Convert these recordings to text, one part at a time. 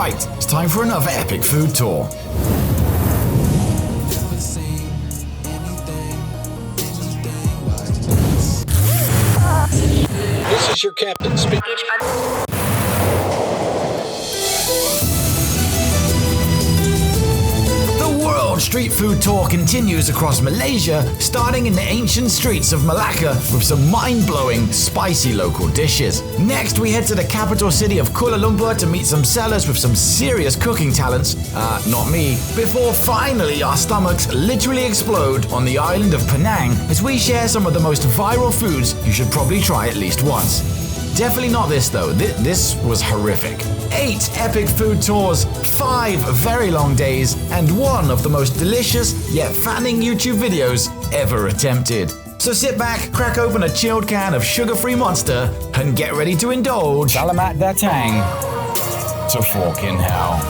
Right, it's time for another epic food tour. This is your captain speaking. The World Street Food Tour continues across Malaysia, starting in the ancient streets of Malacca with some mind-blowing, spicy local dishes. Next, we head to the capital city of Kuala Lumpur to meet some sellers with some serious cooking talents, not me, before finally our stomachs literally explode on the island of Penang as we share some of the most viral foods you should probably try at least once. Definitely not this though, this was horrific. 8 epic food tours, 5 very long days, and 1 of the most delicious yet fattening YouTube videos ever attempted. So sit back, crack open a chilled can of sugar-free Monster, and get ready to indulge. Salamat datang to Forkin How.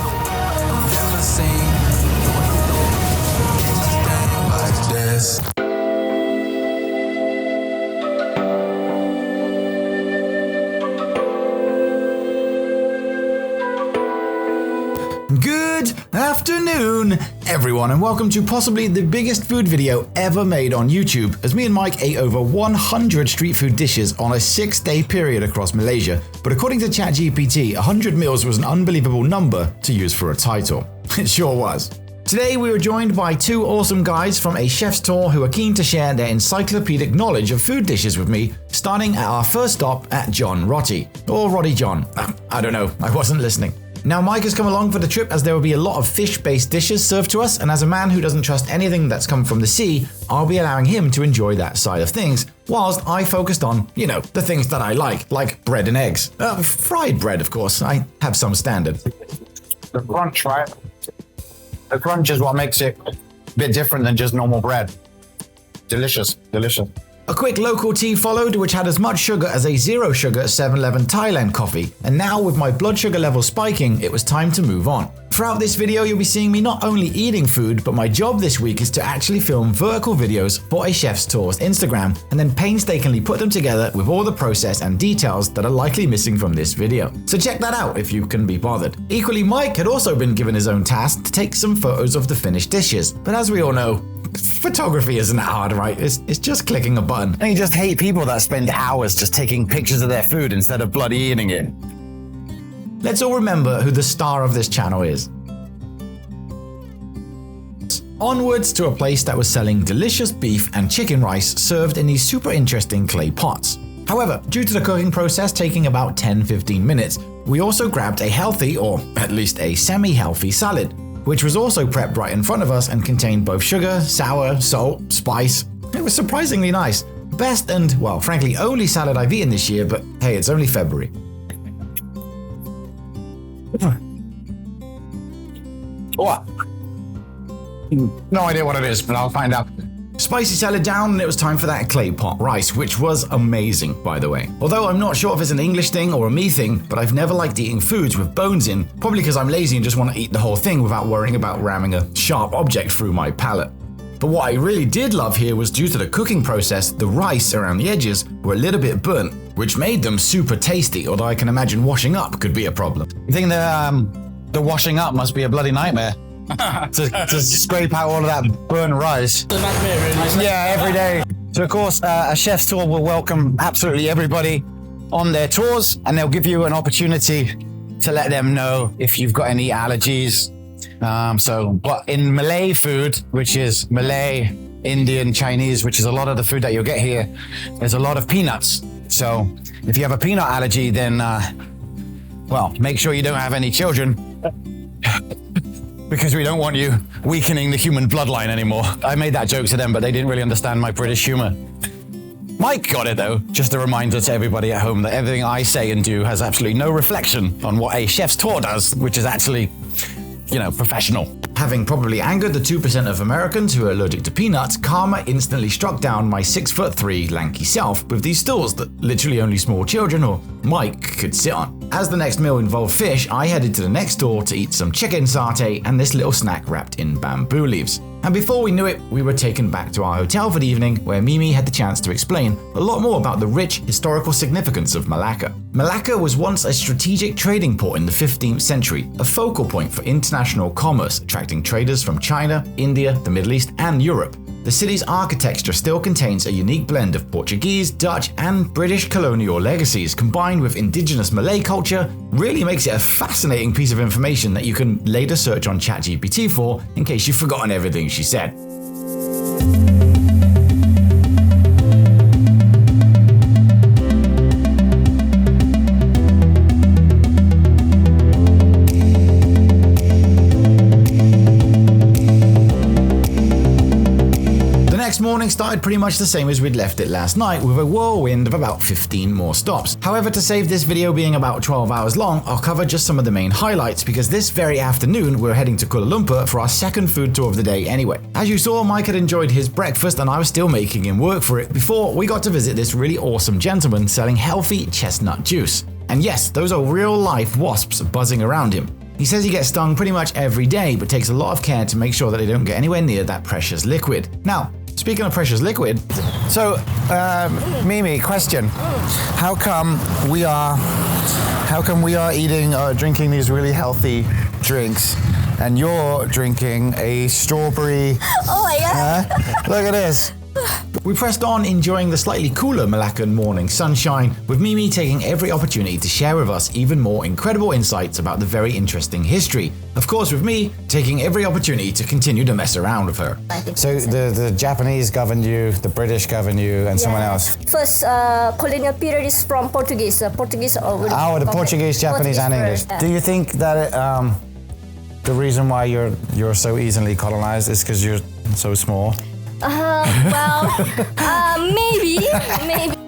Good afternoon, everyone, and welcome to possibly the biggest food video ever made on YouTube, as me and Mike ate over 100 street food dishes on a 6-day period across Malaysia. But according to ChatGPT, 100 meals was an unbelievable number to use for a title. It sure was. Today we were joined by 2 awesome guys from a chef's tour who are keen to share their encyclopedic knowledge of food dishes with me, starting at our first stop at John Rotti. Or Roddy John. I don't know, I wasn't listening. Now Mike has come along for the trip as there will be a lot of fish-based dishes served to us, and as a man who doesn't trust anything that's come from the sea, I'll be allowing him to enjoy that side of things, whilst I focused on, the things that I like bread and eggs. Fried bread, of course, I have some standard. The crunch, right? The crunch is what makes it a bit different than just normal bread. Delicious, delicious. A quick local tea followed, which had as much sugar as a zero-sugar 7-Eleven Thailand coffee, and now with my blood sugar level spiking, it was time to move on. Throughout this video, you'll be seeing me not only eating food, but my job this week is to actually film vertical videos for a chef's tour's Instagram, and then painstakingly put them together with all the process and details that are likely missing from this video. So check that out if you can be bothered. Equally, Mike had also been given his own task to take some photos of the finished dishes, but as we all know, photography isn't that hard, right? It's just clicking a button. And you just hate people that spend hours just taking pictures of their food instead of bloody eating it. Let's all remember who the star of this channel is. Onwards to a place that was selling delicious beef and chicken rice served in these super interesting clay pots. However, due to the cooking process taking about 10-15 minutes, we also grabbed a healthy, or at least a semi-healthy salad, which was also prepped right in front of us and contained both sugar, sour, salt, spice. It was surprisingly nice. Best and, well, frankly, only salad I've eaten this year, but hey, it's only February. What? No idea what it is, but I'll find out. Spicy salad down, and it was time for that clay pot rice, which was amazing, by the way. Although I'm not sure if it's an English thing or a me thing, but I've never liked eating foods with bones in, probably because I'm lazy and just want to eat the whole thing without worrying about ramming a sharp object through my palate. But what I really did love here was due to the cooking process, the rice around the edges were a little bit burnt, which made them super tasty, although I can imagine washing up could be a problem. You think the washing up must be a bloody nightmare? to scrape out all of that burnt rice. Yeah, every day. So of course, a chef's tour will welcome absolutely everybody on their tours, and they'll give you an opportunity to let them know if you've got any allergies. But in Malay food, which is Malay, Indian, Chinese, which is a lot of the food that you'll get here, there's a lot of peanuts. So if you have a peanut allergy, then, make sure you don't have any children. Because we don't want you weakening the human bloodline anymore. I made that joke to them, but they didn't really understand my British humor. Mike got it though. Just a reminder to everybody at home that everything I say and do has absolutely no reflection on what a chef's tour does, which is actually, professional. Having probably angered the 2% of Americans who are allergic to peanuts, karma instantly struck down my 6'3" lanky self with these stools that literally only small children or Mike could sit on. As the next meal involved fish, I headed to the next door to eat some chicken satay and this little snack wrapped in bamboo leaves. And before we knew it, we were taken back to our hotel for the evening, where Mimi had the chance to explain a lot more about the rich historical significance of Malacca. Malacca was once a strategic trading port in the 15th century, a focal point for international commerce, attracting traders from China, India, the Middle East, and Europe. The city's architecture still contains a unique blend of Portuguese, Dutch, and British colonial legacies, combined with indigenous Malay culture. Really makes it a fascinating piece of information that you can later search on ChatGPT for, in case you've forgotten everything she said. Next morning started pretty much the same as we'd left it last night, with a whirlwind of about 15 more stops. However, to save this video being about 12 hours long, I'll cover just some of the main highlights, because this very afternoon we're heading to Kuala Lumpur for our second food tour of the day anyway. As you saw, Mike had enjoyed his breakfast and I was still making him work for it before we got to visit this really awesome gentleman selling healthy chestnut juice. And yes, those are real life wasps buzzing around him. He says he gets stung pretty much every day, but takes a lot of care to make sure that they don't get anywhere near that precious liquid. Now, speaking of precious liquid, So, Mimi, question: How come we are eating or drinking these really healthy drinks, and you're drinking a strawberry? Oh my god! Look at this. we pressed on, enjoying the slightly cooler Malaccan morning sunshine, with Mimi taking every opportunity to share with us even more incredible insights about the very interesting history. Of course, with me taking every opportunity to continue to mess around with her. So the Japanese governed you, the British governed you, and someone else. First, colonial period is from Portuguese. Portuguese. The Portuguese, Japanese, and English. first. Do you think that the reason why you're so easily colonized is because you're so small? Maybe.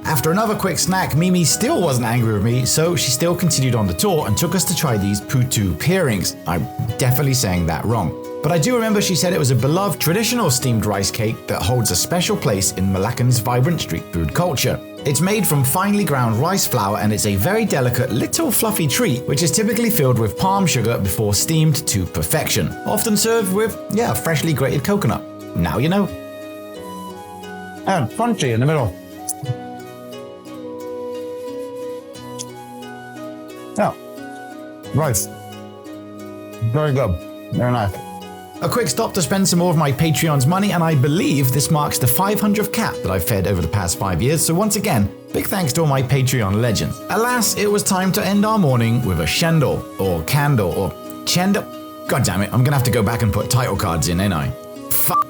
After another quick snack, Mimi still wasn't angry with me, so she still continued on the tour and took us to try these putu pierings. I'm definitely saying that wrong. But I do remember she said it was a beloved traditional steamed rice cake that holds a special place in Malaccan's vibrant street food culture. It's made from finely ground rice flour, and it's a very delicate little fluffy treat which is typically filled with palm sugar before steamed to perfection. Often served with, freshly grated coconut. Now you know. And crunchy in the middle. Oh, rice. Very good. Very nice. A quick stop to spend some more of my Patreon's money, and I believe this marks the 500th cat that I've fed over the past 5 years, so once again, big thanks to all my Patreon legends. Alas, it was time to end our morning with a shendel, or candle, or chendel. God damn it, I'm gonna have to go back and put title cards in, ain't I?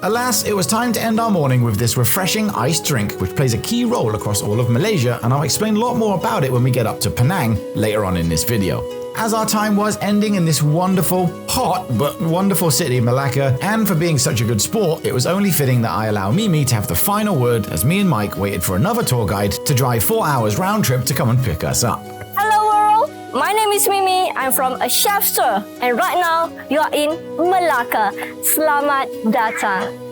Alas, it was time to end our morning with this refreshing iced drink, which plays a key role across all of Malaysia, and I'll explain a lot more about it when we get up to Penang later on in this video. As our time was ending in this wonderful, hot, but wonderful city, Malacca, and for being such a good sport, it was only fitting that I allow Mimi to have the final word as me and Mike waited for another tour guide to drive 4 hours round trip to come and pick us up. Hello world, my name is Mimi. I'm from a chef store, and right now you are in Malacca. Selamat datang.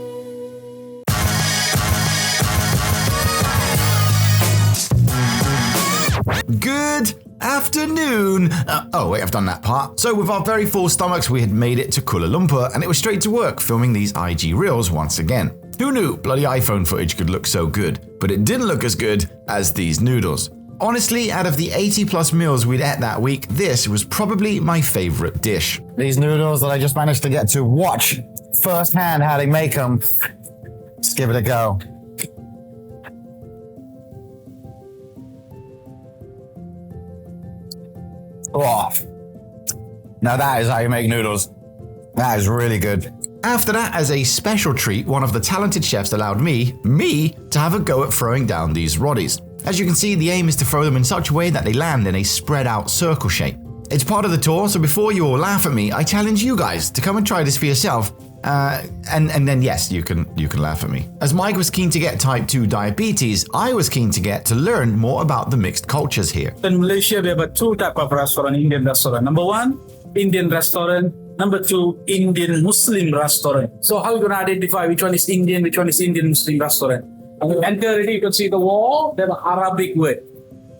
Good afternoon. Wait, I've done that part. So with our very full stomachs, we had made it to Kuala Lumpur, and it was straight to work filming these IG reels once again. Who knew bloody iPhone footage could look so good? But it didn't look as good as these noodles. Honestly, out of the 80 plus meals we'd ate that week, this was probably my favorite dish. These noodles that I just managed to get to watch firsthand how they make them. Let's give it a go. Oh, now that is how you make noodles. That is really good. After that, as a special treat, one of the talented chefs allowed me, to have a go at throwing down these roddies. As you can see, the aim is to throw them in such a way that they land in a spread out circle shape. It's part of the tour, so before you all laugh at me, I challenge you guys to come and try this for yourself. And then yes, you can laugh at me. As Mike was keen to get type 2 diabetes, I was keen to get to learn more about the mixed cultures here. In Malaysia, we have two types of restaurant, Indian restaurant. Number one, Indian restaurant. Number two, Indian Muslim restaurant. So how are you going to identify which one is Indian, which one is Indian Muslim restaurant? And you enter already, you can see the wall, there's an Arabic word.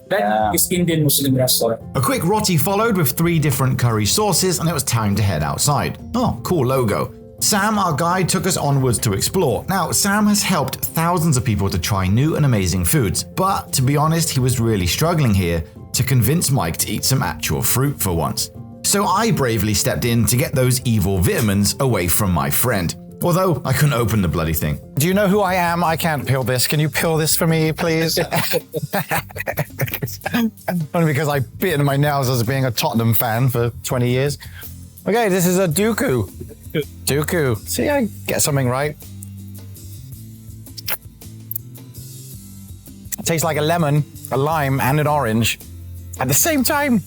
That is Indian Muslim restaurant. A quick roti followed with 3 different curry sauces, and it was time to head outside. Oh, cool logo. Sam, our guide, took us onwards to explore. Now, Sam has helped thousands of people to try new and amazing foods, but to be honest, he was really struggling here to convince Mike to eat some actual fruit for once. So I bravely stepped in to get those evil vitamins away from my friend. Although I couldn't open the bloody thing. Do you know who I am? I can't peel this. Can you peel this for me, please? Only because I bit into my nails as being a Tottenham fan for 20 years. Okay, this is a Dooku. Dooku. See, I get something right. It tastes like a lemon, a lime, and an orange at the same time.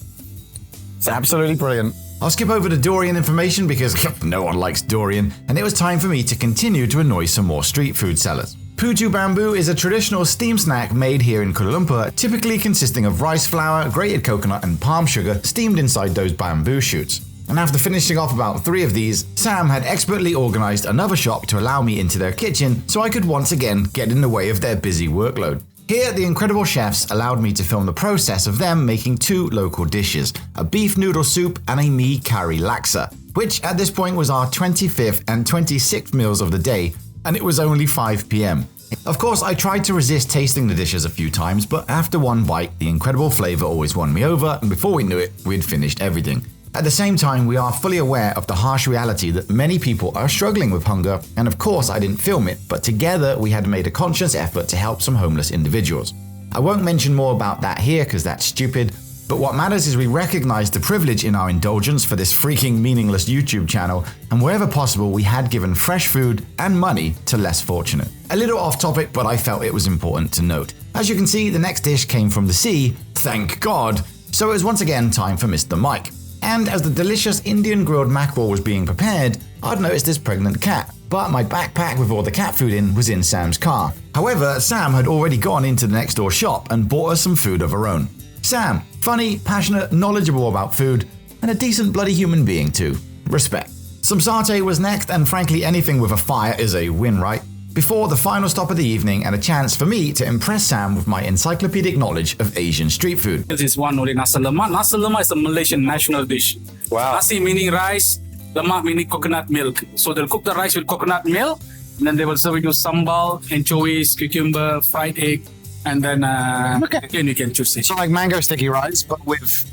It's absolutely brilliant. I'll skip over the durian information because no one likes durian, and it was time for me to continue to annoy some more street food sellers. Putu bamboo is a traditional steam snack made here in Kuala Lumpur, typically consisting of rice flour, grated coconut, and palm sugar steamed inside those bamboo shoots. And after finishing off about 3 of these, Sam had expertly organized another shop to allow me into their kitchen so I could once again get in the way of their busy workload. Here, the incredible chefs allowed me to film the process of them making 2 local dishes, a beef noodle soup and a mee curry laksa, which at this point was our 25th and 26th meals of the day, and it was only 5 p.m. Of course, I tried to resist tasting the dishes a few times, but after one bite, the incredible flavor always won me over, and before we knew it, we'd finished everything. At the same time, we are fully aware of the harsh reality that many people are struggling with hunger, and of course I didn't film it, but together we had made a conscious effort to help some homeless individuals. I won't mention more about that here because that's stupid, but what matters is we recognize the privilege in our indulgence for this freaking meaningless YouTube channel, and wherever possible we had given fresh food and money to less fortunate. A little off topic, but I felt it was important to note. As you can see, the next dish came from the sea, thank God, so it was once again time for Mr. Mike. And as the delicious Indian grilled mackerel was being prepared, I'd noticed this pregnant cat, but my backpack with all the cat food in was in Sam's car. However, Sam had already gone into the next door shop and bought us some food of her own. Sam, funny, passionate, knowledgeable about food, and a decent bloody human being too. Respect. Some satay was next, and frankly anything with a fire is a win, right? Before the final stop of the evening and a chance for me to impress Sam with my encyclopedic knowledge of Asian street food. This is one only nasi lemak. Nasi lemak is a Malaysian national dish. Wow. Nasi meaning rice, lemak meaning coconut milk. So they'll cook the rice with coconut milk, and then they will serve it with sambal, anchovies, cucumber, fried egg, and then again you can choose it. It's like mango sticky rice, but with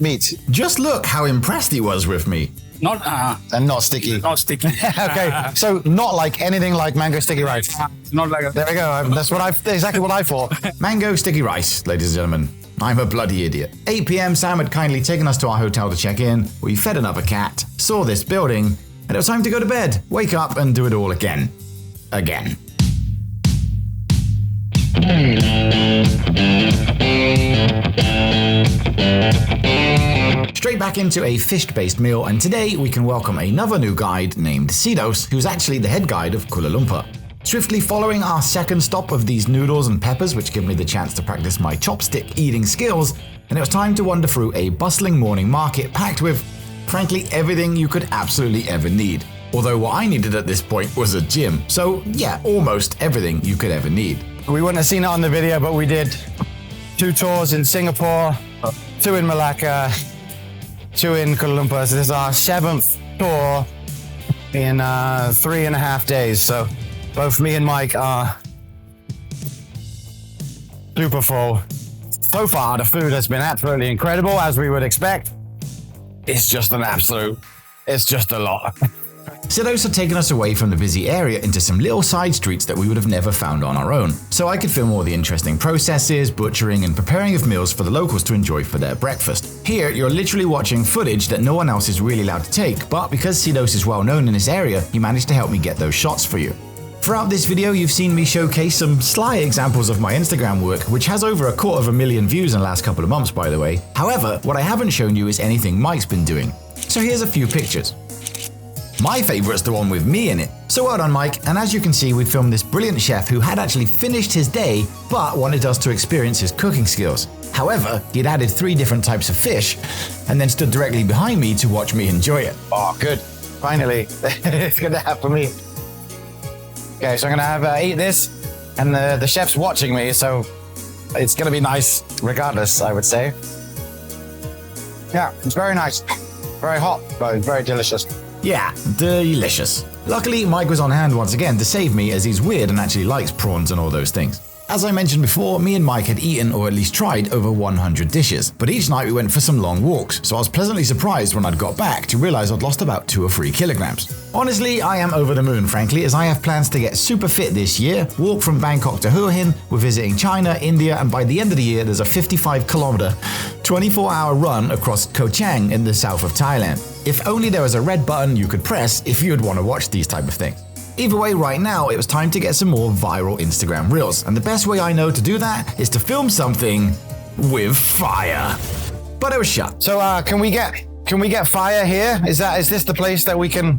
meat. Just look how impressed he was with me. Not And not sticky. not sticky. Okay, so not like anything like mango sticky rice. Not like a, There we go. That's exactly what I thought. Mango sticky rice, ladies and gentlemen. I'm a bloody idiot. 8 p.m. Sam had kindly taken us to our hotel to check in. We fed another cat, saw this building, and it was time to go to bed, wake up and do it all again. Again. Straight back into a fish-based meal, and today we can welcome another new guide named Sidos, who's actually the head guide of Kuala Lumpur. Swiftly following our second stop of these noodles and peppers, which give me the chance to practice my chopstick eating skills, and it was time to wander through a bustling morning market packed with, frankly, everything you could absolutely ever need. Although what I needed at this point was a gym, so yeah, almost everything you could ever need. We wouldn't have seen it on the video, but we did 2 tours in Singapore, 2 in Malacca, 2 in Kuala Lumpur. So this is our 7th tour in 3.5 days. So both me and Mike are super full. So far, the food has been absolutely incredible, as we would expect. It's just a lot. Sidos had taken us away from the busy area into some little side streets that we would have never found on our own, so I could film all the interesting processes, butchering and preparing of meals for the locals to enjoy for their breakfast. Here, you're literally watching footage that no one else is really allowed to take, but because Sidos is well known in this area, he managed to help me get those shots for you. Throughout this video, you've seen me showcase some sly examples of my Instagram work, which has over 250,000 views in the last couple of months, by the way. However, what I haven't shown you is anything Mike's been doing. So here's a few pictures. My favourite's the one with me in it. So well done, Mike, and as you can see, we filmed this brilliant chef who had actually finished his day, but wanted us to experience his cooking skills. However, he'd added 3 different types of fish, and then stood directly behind me to watch me enjoy it. Oh, good. Finally, it's good to have for me. Okay, so I'm gonna have eat this, and the chef's watching me, so it's gonna be nice regardless, I would say. Yeah, it's very nice. Very hot, but it's very delicious. Yeah, delicious. Luckily, Mike was on hand once again to save me as he's weird and actually likes prawns and all those things. As I mentioned before, me and Mike had eaten or at least tried over 100 dishes, but each night we went for some long walks, so I was pleasantly surprised when I'd got back to realize I'd lost about 2 or 3 kilograms. Honestly, I am over the moon, frankly, as I have plans to get super fit this year, walk from Bangkok to Hua Hin, we're visiting China, India, and by the end of the year there's a 55-kilometer, 24-hour run across Koh Chang in the south of Thailand. If only there was a red button you could press if you'd want to watch these type of things. Either way, right now, it was time to get some more viral Instagram reels, and the best way I know to do that is to film something with fire. But it was shut. So can we get fire here? Is this the place that we can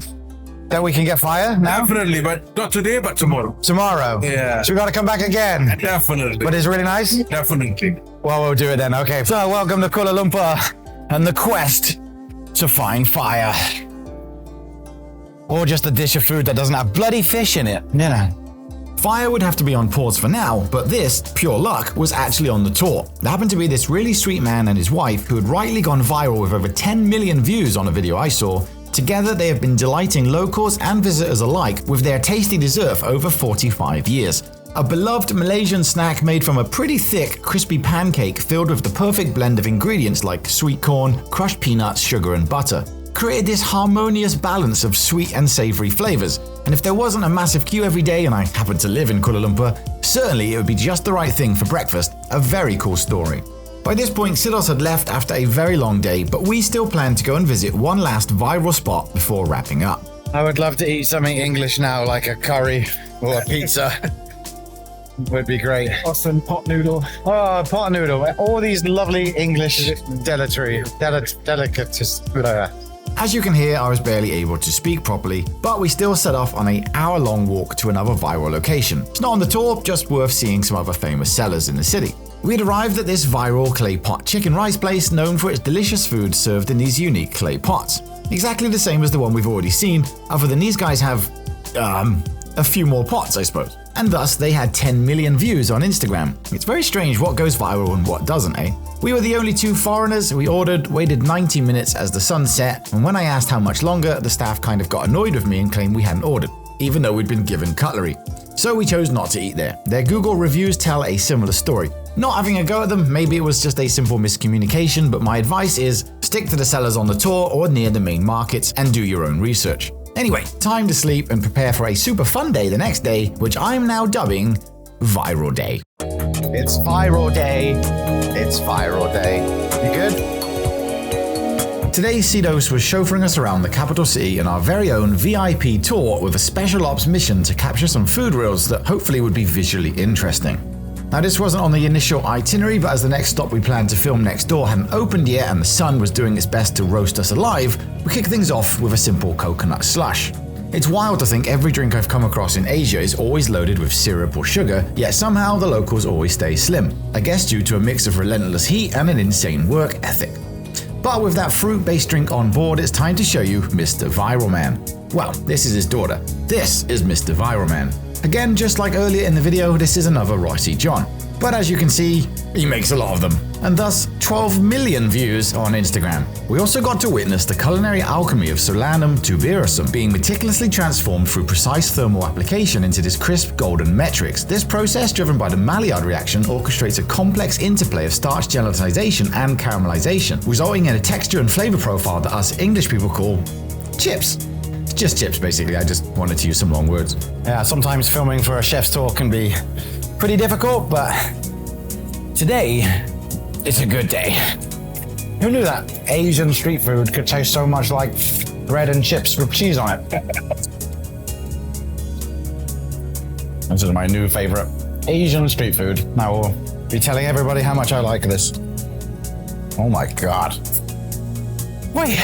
get fire now? Definitely, but not today, but tomorrow. Tomorrow. Yeah. So we gotta come back again. Definitely. But it's really nice? Definitely. Well, we'll do it then, okay. So welcome to Kuala Lumpur and the quest to find fire. Or just a dish of food that doesn't have bloody fish in it, you know. Fire would have to be on pause for now, but this, pure luck, was actually on the tour. There happened to be this really sweet man and his wife who had rightly gone viral with over 10 million views on a video I saw. Together they have been delighting locals and visitors alike with their tasty dessert for over 45 years. A beloved Malaysian snack made from a pretty thick, crispy pancake filled with the perfect blend of ingredients like sweet corn, crushed peanuts, sugar and butter. Created this harmonious balance of sweet and savory flavors, and if there wasn't a massive queue every day and I happened to live in Kuala Lumpur, certainly it would be just the right thing for breakfast. A very cool story. By this point, Sidos had left after a very long day, but we still plan to go and visit one last viral spot before wrapping up. I would love to eat something English now, like a curry or a pizza. Would be great. Awesome pot noodle. Oh, pot noodle. All these lovely English delicacies. As you can hear, I was barely able to speak properly, but we still set off on an hour-long walk to another viral location. It's not on the tour, just worth seeing some other famous sellers in the city. We had arrived at this viral clay pot chicken rice place known for its delicious food served in these unique clay pots. Exactly the same as the one we've already seen, other than these guys have, a few more pots, I suppose. And thus, they had 10 million views on Instagram. It's very strange what goes viral and what doesn't, eh? We were the only 2 foreigners. We ordered, waited 90 minutes as the sun set, and when I asked how much longer, the staff kind of got annoyed with me and claimed we hadn't ordered, even though we'd been given cutlery. So we chose not to eat there. Their Google reviews tell a similar story. Not having a go at them, maybe it was just a simple miscommunication, but my advice is stick to the sellers on the tour or near the main markets and do your own research. Anyway, time to sleep and prepare for a super fun day the next day, which I'm now dubbing Viral Day. It's viral day. It's viral day. You good? Today, Sidos was chauffeuring us around the capital city in our very own VIP tour with a special ops mission to capture some food reels that hopefully would be visually interesting. Now, this wasn't on the initial itinerary, but as the next stop we planned to film next door hadn't opened yet and the sun was doing its best to roast us alive, we kicked things off with a simple coconut slush. It's wild to think every drink I've come across in Asia is always loaded with syrup or sugar, yet somehow the locals always stay slim. I guess due to a mix of relentless heat and an insane work ethic. But with that fruit-based drink on board, it's time to show you Mr. Viral Man. Well, this is his daughter. This is Mr. Viral Man. Again, just like earlier in the video, this is another Rossi John. But as you can see, he makes a lot of them, and thus 12 million views on Instagram. We also got to witness the culinary alchemy of Solanum tuberosum being meticulously transformed through precise thermal application into this crisp golden matrix. This process, driven by the Maillard reaction, orchestrates a complex interplay of starch gelatinization and caramelization, resulting in a texture and flavor profile that us English people call chips. It's just chips, basically. I just wanted to use some long words. Yeah, sometimes filming for a chef's tour can be pretty difficult, but today, it's a good day. Who knew that Asian street food could taste so much like bread and chips with cheese on it? This is my new favorite Asian street food. I will be telling everybody how much I like this. Oh my God. Wait.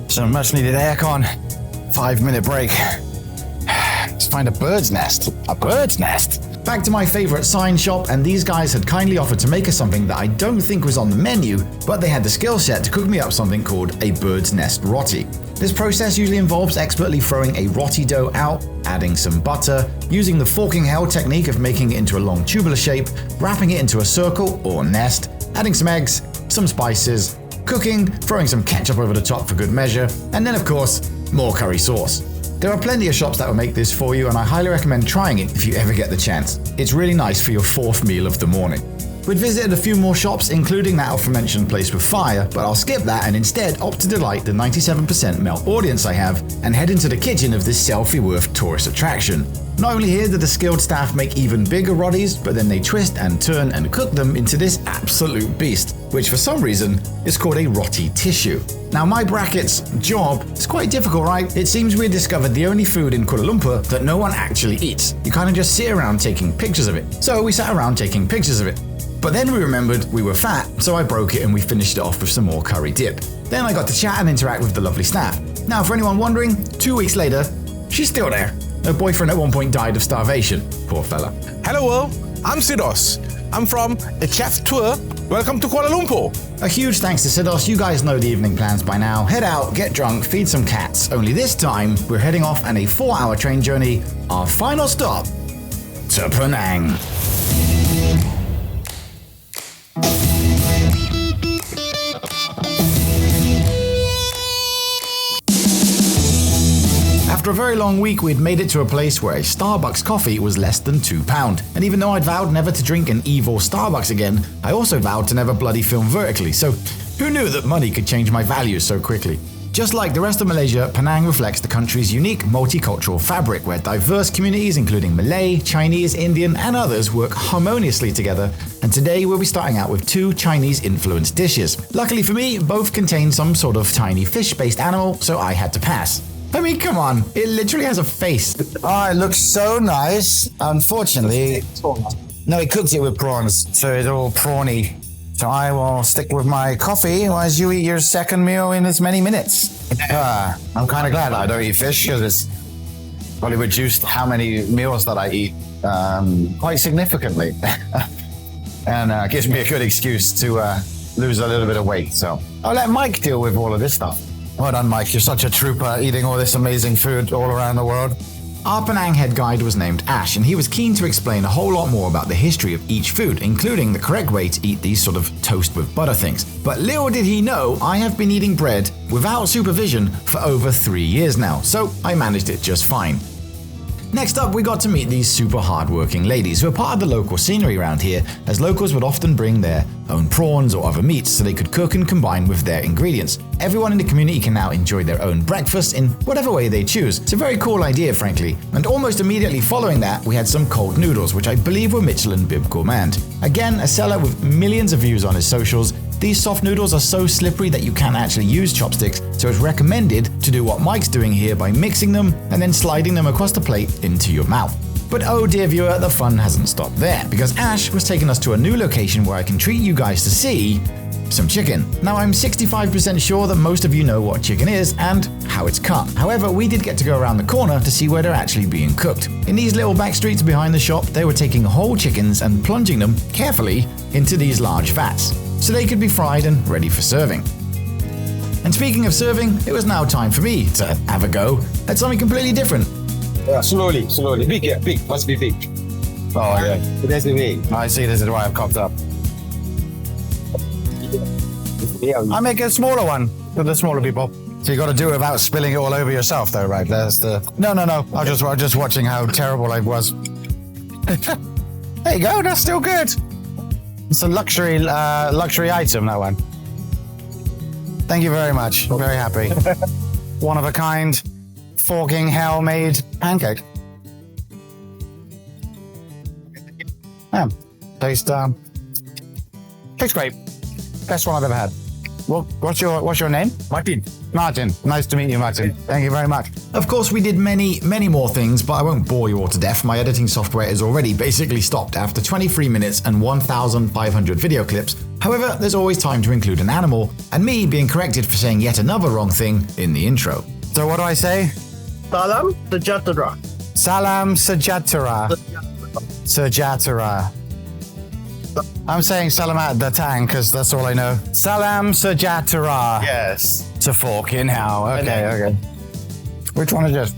Some much needed aircon. 5-minute break. Let's find a bird's nest. A bird's nest? Back to my favorite sign shop, and these guys had kindly offered to make us something that I don't think was on the menu, but they had the skill set to cook me up something called a bird's nest roti. This process usually involves expertly throwing a roti dough out, adding some butter, using the forking held technique of making it into a long tubular shape, wrapping it into a circle or nest, adding some eggs, some spices, cooking, throwing some ketchup over the top for good measure, and then of course, more curry sauce. There are plenty of shops that will make this for you, and I highly recommend trying it if you ever get the chance. It's really nice for your fourth meal of the morning. We'd visited a few more shops, including that aforementioned place with fire, but I'll skip that and instead opt to delight the 97% male audience I have and head into the kitchen of this selfie-worth tourist attraction. Not only here do the skilled staff make even bigger roddies, but then they twist and turn and cook them into this absolute beast, which for some reason is called a roti tissue. Now my brackets job is quite difficult, right? It seems we discovered the only food in Kuala Lumpur that no one actually eats. You kind of just sit around taking pictures of it. So we sat around taking pictures of it. But then we remembered we were fat, so I broke it and we finished it off with some more curry dip. Then I got to chat and interact with the lovely staff. Now for anyone wondering, 2 weeks later, she's still there. Her boyfriend at one point died of starvation. Poor fella. Hello world, I'm Sidos. I'm from a chef's tour. Welcome to Kuala Lumpur. A huge thanks to Sidos. You guys know the evening plans by now. Head out, get drunk, feed some cats. Only this time, we're heading off on a 4-hour train journey. Our final stop to Penang. After a very long week, we'd made it to a place where a Starbucks coffee was less than £2. And even though I'd vowed never to drink an evil Starbucks again, I also vowed to never bloody film vertically, so who knew that money could change my values so quickly? Just like the rest of Malaysia, Penang reflects the country's unique multicultural fabric where diverse communities including Malay, Chinese, Indian and others work harmoniously together, and today we'll be starting out with 2 Chinese-influenced dishes. Luckily for me, both contain some sort of tiny fish-based animal, so I had to pass. I mean, come on, it literally has a face. Oh, it looks so nice. Unfortunately, no, he cooked it with prawns, so it's all prawny. So I will stick with my coffee as you eat your second meal in as many minutes. I'm kind of glad I don't eat fish because it's probably reduced how many meals that I eat quite significantly. And gives me a good excuse to lose a little bit of weight. So I'll let Mike deal with all of this stuff. Well done, Mike. You're such a trooper, eating all this amazing food all around the world. Our Penang head guide was named Ash, and he was keen to explain a whole lot more about the history of each food, including the correct way to eat these sort of toast with butter things. But little did he know, I have been eating bread without supervision for over 3 years now, so I managed it just fine. Next up, we got to meet these super hard-working ladies who are part of the local scenery around here, as locals would often bring their own prawns or other meats so they could cook and combine with their ingredients. Everyone in the community can now enjoy their own breakfast in whatever way they choose. It's a very cool idea, frankly. And almost immediately following that, we had some cold noodles, which I believe were Michelin Bib Gourmand. Again, a seller with millions of views on his socials. These soft noodles are so slippery that you can't actually use chopsticks, so it's recommended to do what Mike's doing here by mixing them and then sliding them across the plate into your mouth. But oh dear viewer, the fun hasn't stopped there, because Ash was taking us to a new location where I can treat you guys to see some chicken. Now I'm 65% sure that most of you know what chicken is and how it's cut. However, we did get to go around the corner to see where they're actually being cooked. In these little back streets behind the shop, they were taking whole chickens and plunging them carefully into these large vats, so they could be fried and ready for serving. And speaking of serving, it was now time for me to have a go at something completely different. Yeah, slowly. Big, yeah, big. Must be big. Oh, yeah. It has to be big. I see, this is why I've cocked up. I make a smaller one for the smaller people. So you got to do it without spilling it all over yourself, though, right? That's the... No. I'm just watching how terrible I was. There you go. That's still good. It's a luxury item, that one. Thank you very much. I'm very happy. One of a kind, Forkin hell-made pancake. Yeah, tastes great. Best one I've ever had. Well, what's your name? Martin. Martin. Nice to meet you, Martin. Thank you very much. Of course, we did many more things, but I won't bore you all to death. My editing software is already basically stopped after 23 minutes and 1,500 video clips. However, there's always time to include an animal, and me being corrected for saying yet another wrong thing in the intro. So what do I say? Salam sejahtera. Salam sejahtera. Sejahtera. I'm saying Salamat Datang because that's all I know. Salam sejahtera. Yes. To Forkin how? Okay. Which one is this?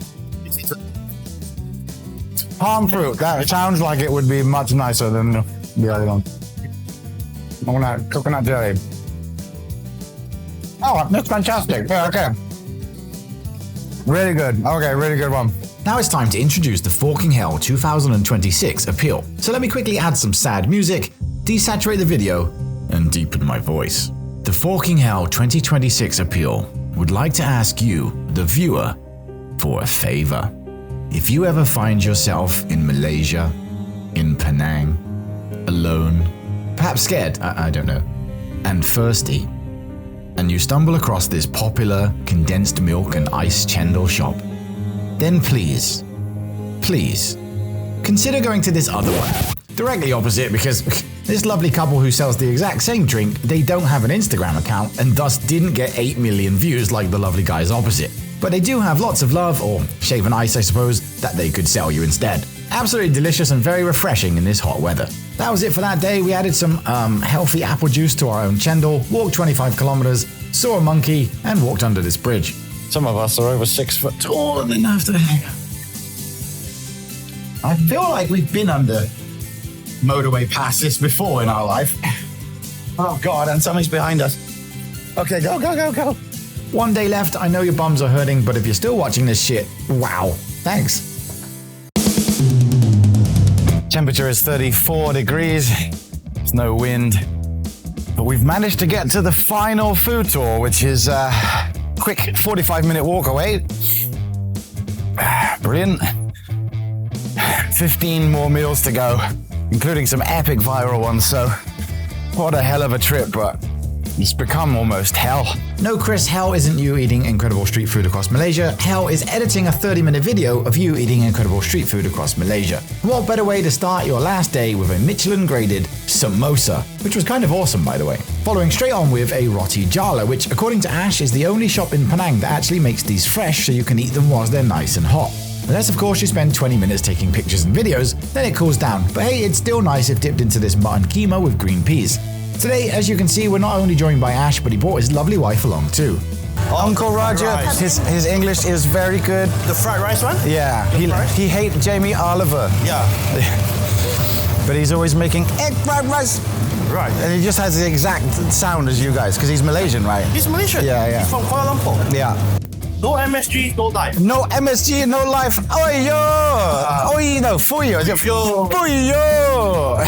Palm fruit. That sounds like it would be much nicer than the other one. Coconut jelly. Oh, that's fantastic. Yeah, okay. Really good. Okay, really good one. Now it's time to introduce the Forking Hell 2026 appeal. So let me quickly add some sad music, desaturate the video, and deepen my voice. The Forking Hell 2026 appeal would like to ask you, the viewer, for a favor. If you ever find yourself in Malaysia, in Penang, alone, perhaps scared, I don't know, and thirsty, and you stumble across this popular condensed milk and ice chendol shop, then please, consider going to this other one. Directly opposite, because this lovely couple who sells the exact same drink, they don't have an Instagram account and thus didn't get 8 million views like the lovely guys opposite. But they do have lots of love, or shaven ice I suppose, that they could sell you instead. Absolutely delicious and very refreshing in this hot weather. That was it for that day. We added some healthy apple juice to our own chendol, walked 25 kilometers, saw a monkey, and walked under this bridge. Some of us are over 6 foot tall and then have to hang. I feel like we've been under motorway passes before in our life. Oh God, and something's behind us. Okay, go, go, go, go. One day left. I know your bums are hurting, but if you're still watching this shit, wow, thanks. Temperature is 34 degrees. There's no wind. But we've managed to get to the final food tour, which is a quick 45-minute walk away. Brilliant. 15 more meals to go, including some epic viral ones. So what a hell of a trip, but it's become almost hell. No, Chris, hell isn't you eating incredible street food across Malaysia. Hell is editing a 30-minute video of you eating incredible street food across Malaysia. What better way to start your last day with a Michelin-graded samosa, which was kind of awesome, by the way. Following straight on with a roti jala, which, according to Ash, is the only shop in Penang that actually makes these fresh so you can eat them whilst they're nice and hot. Unless, of course, you spend 20 minutes taking pictures and videos, then it cools down. But hey, it's still nice if dipped into this mutton keema with green peas. Today, as you can see, we're not only joined by Ash, but he brought his lovely wife along too. Uncle Roger, his English is very good. The fried rice one? Yeah, he hates Jamie Oliver. Yeah. But he's always making egg fried rice. Right. And he just has the exact sound as you guys, because he's Malaysian, right? He's Malaysian. Yeah, yeah. He's from Kuala Lumpur. Yeah. No MSG, no life. No MSG, no life. Oi yo! Oi no, fuyo. Fuyo!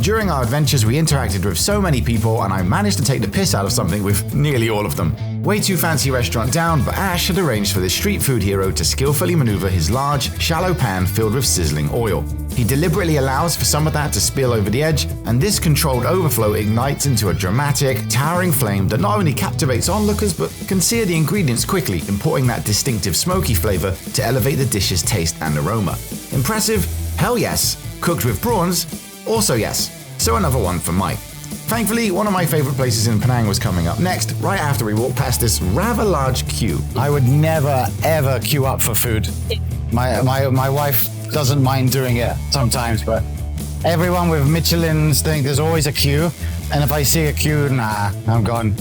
During our adventures, we interacted with so many people, and I managed to take the piss out of something with nearly all of them. Way too fancy restaurant down, but Ash had arranged for this street food hero to skillfully maneuver his large, shallow pan filled with sizzling oil. He deliberately allows for some of that to spill over the edge, and this controlled overflow ignites into a dramatic, towering flame that not only captivates onlookers, but can sear the ingredients quickly, importing that distinctive smoky flavor to elevate the dish's taste and aroma. Impressive? Hell yes. Cooked with prawns? Also yes. So another one for Mike. Thankfully, one of my favorite places in Penang was coming up next, right after we walked past this rather large queue. I would never, ever queue up for food. My wife doesn't mind doing it sometimes, but everyone with Michelin's think there's always a queue, and if I see a queue, nah, I'm gone.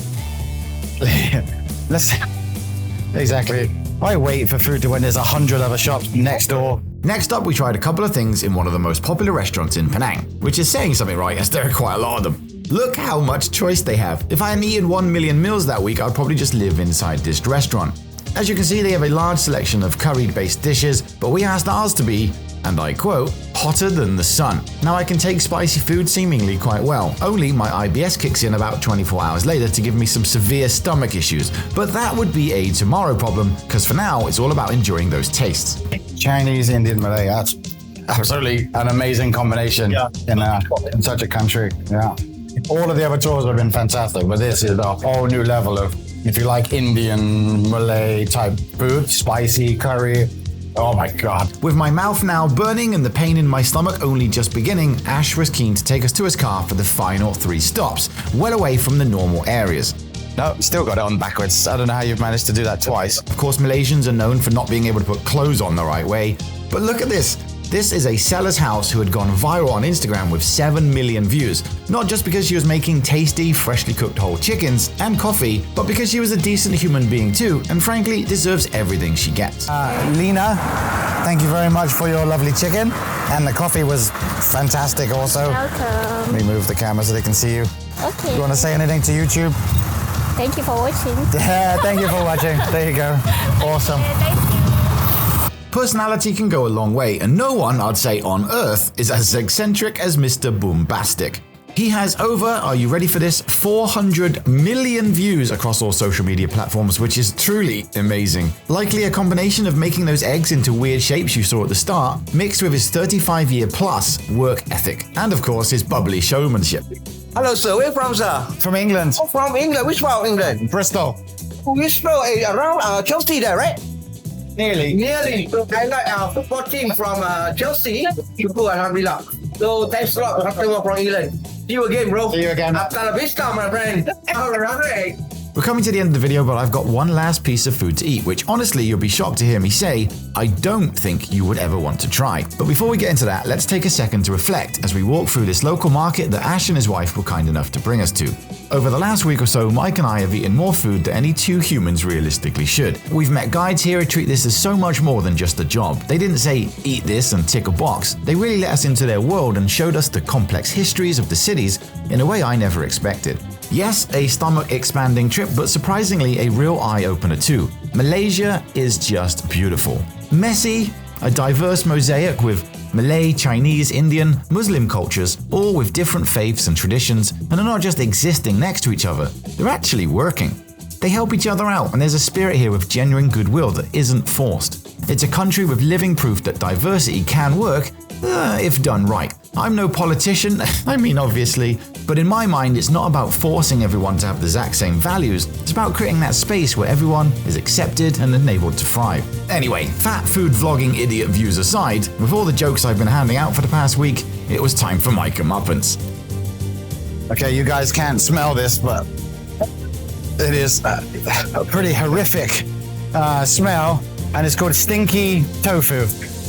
Exactly. Why wait for food to when there's 100 other shops next door? Next up, we tried a couple of things in one of the most popular restaurants in Penang, which is saying something, right, as there are quite a lot of them. Look how much choice they have. If I hadn't eaten 1 million meals that week, I'd probably just live inside this restaurant. As you can see, they have a large selection of curry-based dishes, but we asked ours to be, and I quote, hotter than the sun. Now, I can take spicy food seemingly quite well, only my IBS kicks in about 24 hours later to give me some severe stomach issues, but that would be a tomorrow problem, because for now, it's all about enjoying those tastes. Chinese, Indian, Malay, that's absolutely an amazing combination in such a country. Yeah. All of the other tours have been fantastic, but this is a whole new level of, if you like Indian, Malay type food, spicy, curry. Oh my God. With my mouth now burning and the pain in my stomach only just beginning, Ash was keen to take us to his car for the final 3 stops, well away from the normal areas. No, still got it on backwards. I don't know how you've managed to do that twice. Of course, Malaysians are known for not being able to put clothes on the right way, but look at this. This is a seller's house who had gone viral on Instagram with 7 million views, not just because she was making tasty, freshly cooked whole chickens and coffee, but because she was a decent human being too, and frankly deserves everything she gets. Lena, thank you very much for your lovely chicken, and the coffee was fantastic also. Welcome. Let me move the camera so they can see you. Okay. You want to say anything to YouTube? Thank you for watching. Yeah, thank you for watching. There you go. Awesome. Thank you. Personality can go a long way, and no one, I'd say, on Earth is as eccentric as Mr. Boombastic. He has over, are you ready for this, 400 million views across all social media platforms, which is truly amazing. Likely a combination of making those eggs into weird shapes you saw at the start, mixed with his 35-year plus work ethic, and of course his bubbly showmanship. Hello, sir. Where from, sir? From England. Oh, from England. Which part of England? Bristol. Which part? Around Chelsea there, right? Nearly. Nearly. I like our football team from Chelsea. Syukur, Alhamdulillah. So, thanks a lot for coming from England. See you again, bro. See you again. Hasta la vista, my friend. All right. We're coming to the end of the video, but I've got one last piece of food to eat, which honestly you'll be shocked to hear me say, I don't think you would ever want to try. But before we get into that, let's take a second to reflect as we walk through this local market that Ash and his wife were kind enough to bring us to. Over the last week or so, Mike and I have eaten more food than any two humans realistically should. We've met guides here who treat this as so much more than just a job. They didn't say, eat this and tick a box. They really let us into their world and showed us the complex histories of the cities in a way I never expected. Yes, a stomach-expanding trip, but surprisingly a real eye-opener too. Malaysia is just beautiful. Messy, a diverse mosaic with Malay, Chinese, Indian, Muslim cultures, all with different faiths and traditions, and are not just existing next to each other, they're actually working. They help each other out, and there's a spirit here of genuine goodwill that isn't forced. It's a country with living proof that diversity can work, if done right. I'm no politician, I mean obviously, but in my mind it's not about forcing everyone to have the exact same values, it's about creating that space where everyone is accepted and enabled to thrive. Anyway, fat food vlogging idiot views aside, with all the jokes I've been handing out for the past week, it was time for my comeuppance. Okay, you guys can't smell this, but it is a pretty horrific smell, and it's called stinky tofu.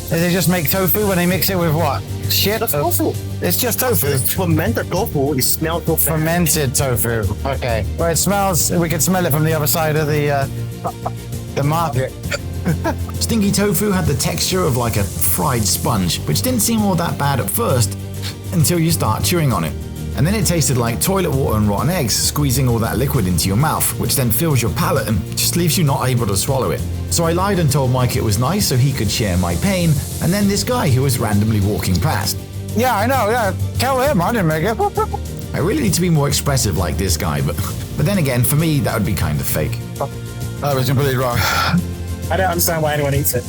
They just make tofu when they mix it with what? Shit? That's tofu. It's just tofu. It's fermented tofu. It smells tofu. Fermented tofu. Okay. Well, it smells. We can smell it from the other side of the market. Stinky tofu had the texture of like a fried sponge, which didn't seem all that bad at first until you start chewing on it. And then it tasted like toilet water and rotten eggs, squeezing all that liquid into your mouth, which then fills your palate and just leaves you not able to swallow it. So I lied and told Mike it was nice so he could share my pain, and then this guy who was randomly walking past. Yeah, I know, yeah. Tell him, I didn't make it. I really need to be more expressive like this guy, but then again, for me, that would be kind of fake. I was completely wrong. I don't understand why anyone eats it.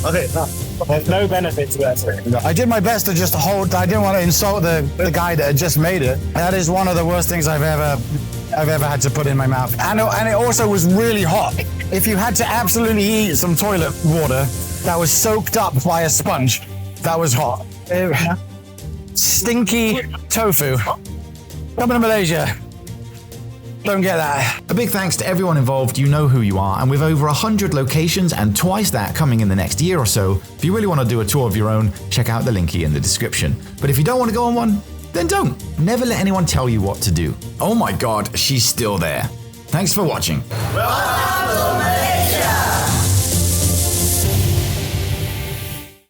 Okay, no. There's no benefit to that. I did my best to just hold. I didn't want to insult the guy that had just made it. That is one of the worst things I've ever had to put in my mouth. And it also was really hot. If you had to absolutely eat some toilet water that was soaked up by a sponge, that was hot. Stinky tofu. Coming to Malaysia. Don't get that. A big thanks to everyone involved, you know who you are, and with over 100 locations and twice that coming in the next year or so, if you really want to do a tour of your own, check out the linky in the description. But if you don't want to go on one, then don't. Never let anyone tell you what to do. Oh my god, she's still there. Thanks for watching. Well,